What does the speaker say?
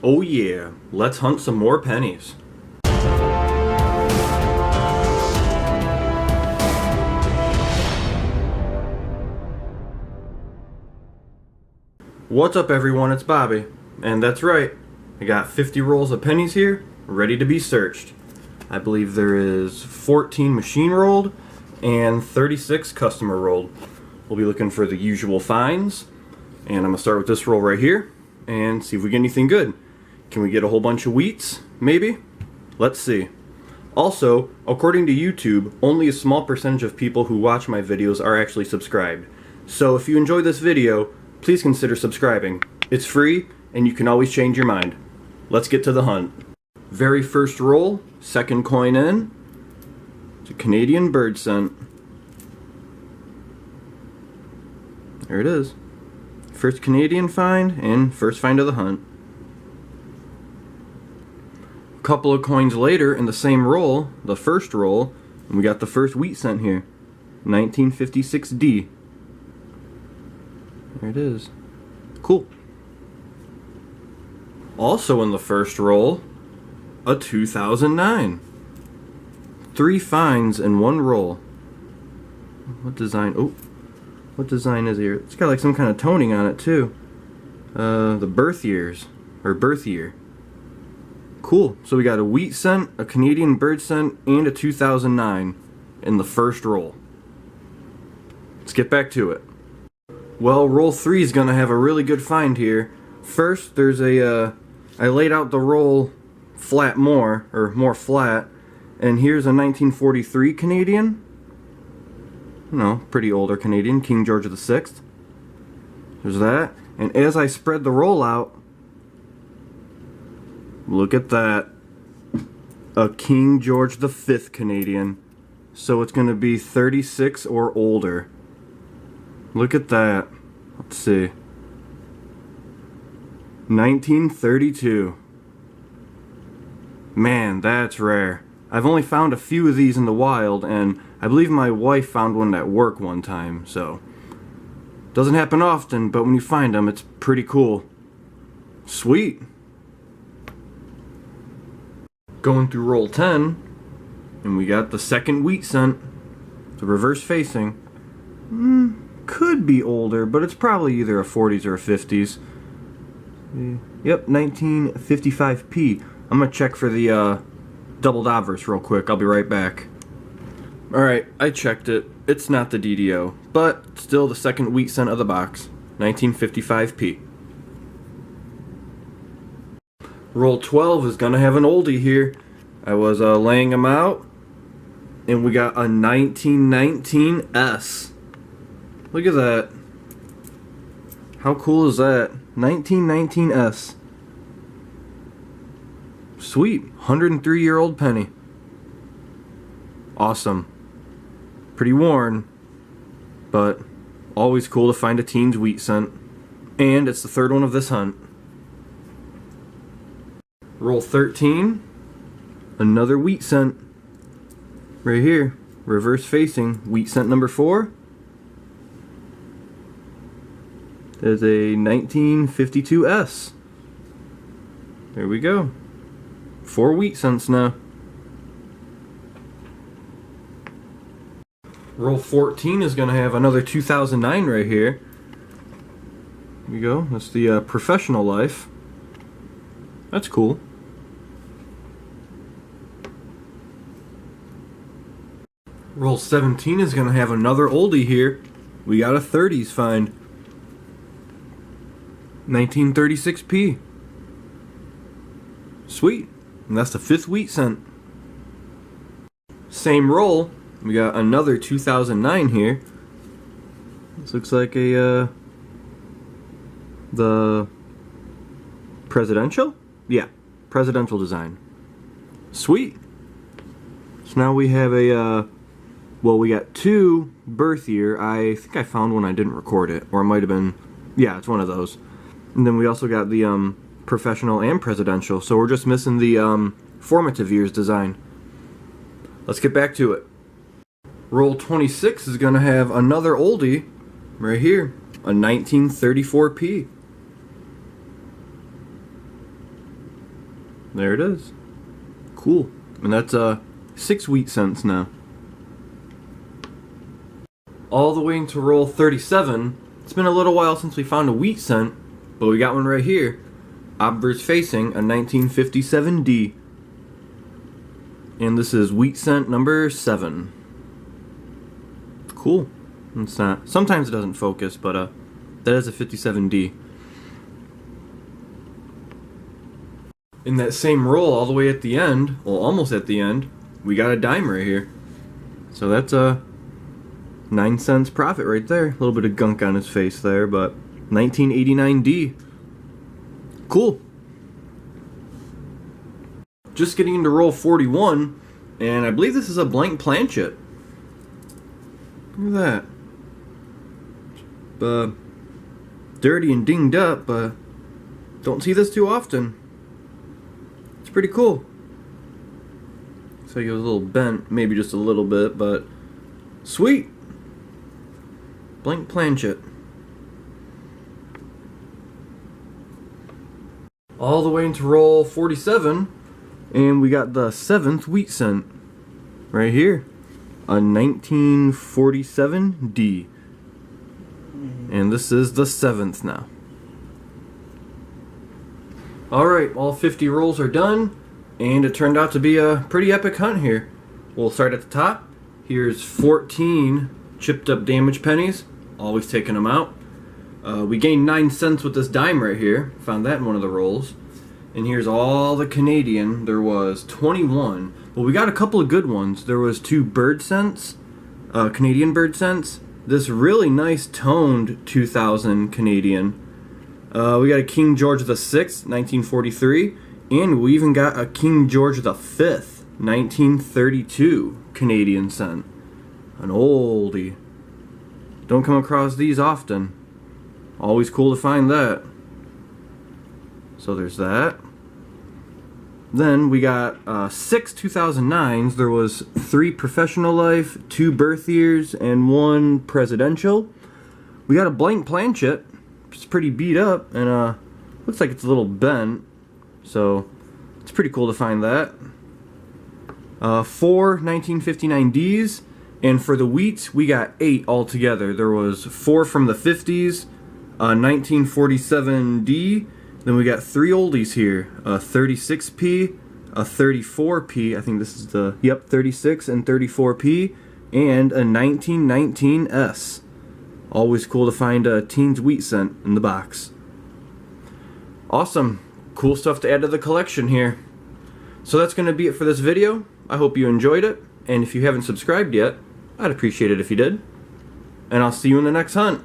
Oh yeah, let's hunt some more pennies. What's up everyone, it's Bobby. And that's right, I got 50 rolls of pennies here, ready to be searched. I believe there is 14 machine rolled and 36 customer rolled. We'll be looking for the usual finds. And I'm gonna start with this roll right here and see if we get anything good. Can we get a whole bunch of wheats? Maybe? Let's see. Also, according to YouTube, only a small percentage of people who watch my videos are actually subscribed. So if you enjoy this video, please consider subscribing. It's free, and you can always change your mind. Let's get to the hunt. Very first roll, second coin in. It's a Canadian bird scent. There it is. First Canadian find, and first find of the hunt. A couple of coins later in the same roll, the first roll, and we got the first wheat scent here. 1956D. There it is. Cool. Also in the first roll, a 2009. 3 finds in one roll. What design? Oh, what design is here? It's got like some kind of toning on it too. The birth years, or birth year. Cool. So we got a wheat scent, a Canadian bird scent, and a 2009 in the first roll. Let's get back to it. Well, roll 3 is gonna have a really good find here. First, there's a I laid out the roll flat more flat, and here's a 1943 Canadian. No, pretty older Canadian, King George VI. There's that, and as I spread the roll out, look at that, a King George V Canadian. So it's gonna be 36 or older. Look at that. Let's see. 1932. Man, that's rare. I've only found a few of these in the wild, and I believe my wife found one at work one time, so. Doesn't happen often, but when you find them, it's pretty cool. Sweet. Going through roll 10, and we got the second wheat scent. The reverse facing. Could be older, but it's probably either a 40s or a 50s. Yep, 1955P. I'm gonna check for the doubled obverse real quick. I'll be right back. Alright, I checked it. It's not the DDO, but still the second wheat scent of the box. 1955P. Roll 12 is gonna have an oldie here. I was laying them out, and we got a 1919S. Look at that. How cool is that? 1919S. Sweet. 103-year-old penny. Awesome. Pretty worn, but always cool to find a teen's wheat scent. And it's the third one of this hunt. Roll 13. Another wheat scent. Right here. Reverse facing. Wheat scent number 4. There's a 1952S. There we go. 4 wheat scents now. Roll 14 is going to have another 2009 right here. Here we go. That's the Professional Life. That's cool. Roll 17 is going to have another oldie here. We got a 30s find. 1936P. Sweet. And that's the 5th wheat scent. Same roll. We got another 2009 here. This looks like a the presidential? Yeah, presidential design. Sweet. So now we have a well, we got 2 birth year. I think I found one, I didn't record it, or it might have been, yeah, it's one of those. And then we also got the professional and presidential, so we're just missing the formative years design. Let's get back to it. Roll 26 is going to have another oldie right here, a 1934P. There it is. Cool. And that's 6 wheat cents now. All the way into roll 37. It's been a little while since we found a wheat cent, but we got one right here. Obverse facing a 1957 D. And this is wheat cent number 7. Cool. It's not. Sometimes it doesn't focus, but that is a 57D. In that same roll, all the way at the end, well, almost at the end, we got a dime right here. So that's a 9 cents profit right there. A little bit of gunk on his face there, but 1989D. Cool. Just getting into roll 41, and I believe this is a blank planchet. Look at that. Dirty and dinged up, but don't see this too often. It's pretty cool. So he was a little bent, maybe just a little bit, but sweet. Blank planchet. All the way into roll 47, and we got the 7th wheat cent right here. A 1947D. And this is the 7th now. Alright, all 50 rolls are done, and it turned out to be a pretty epic hunt here. We'll start at the top. Here's 14 chipped up damaged pennies, always taking them out. We gained 9 cents with this dime right here, found that in one of the rolls. And here's all the Canadian. There was 21. Well, we got a couple of good ones. There was 2 bird cents, Canadian bird cents. This really nice toned 2000 Canadian. We got a King George VI, 1943. And we even got a King George V, 1932 Canadian cent. An oldie. Don't come across these often. Always cool to find that. So there's that. Then we got 6 2009s. There was 3 professional life, 2 birth years, and 1 presidential. We got a blank planchet. It's pretty beat up, and looks like it's a little bent. So it's pretty cool to find that. 4 1959Ds, and for the wheats we got 8 altogether. There was 4 from the 50s, 1947D. Then we got 3 oldies here, a 36P, a 34P, I think this is the, 36 and 34P, and a 1919S. Always cool to find a teens wheat cent in the box. Awesome. Cool stuff to add to the collection here. So that's going to be it for this video. I hope you enjoyed it, and if you haven't subscribed yet, I'd appreciate it if you did. And I'll see you in the next hunt.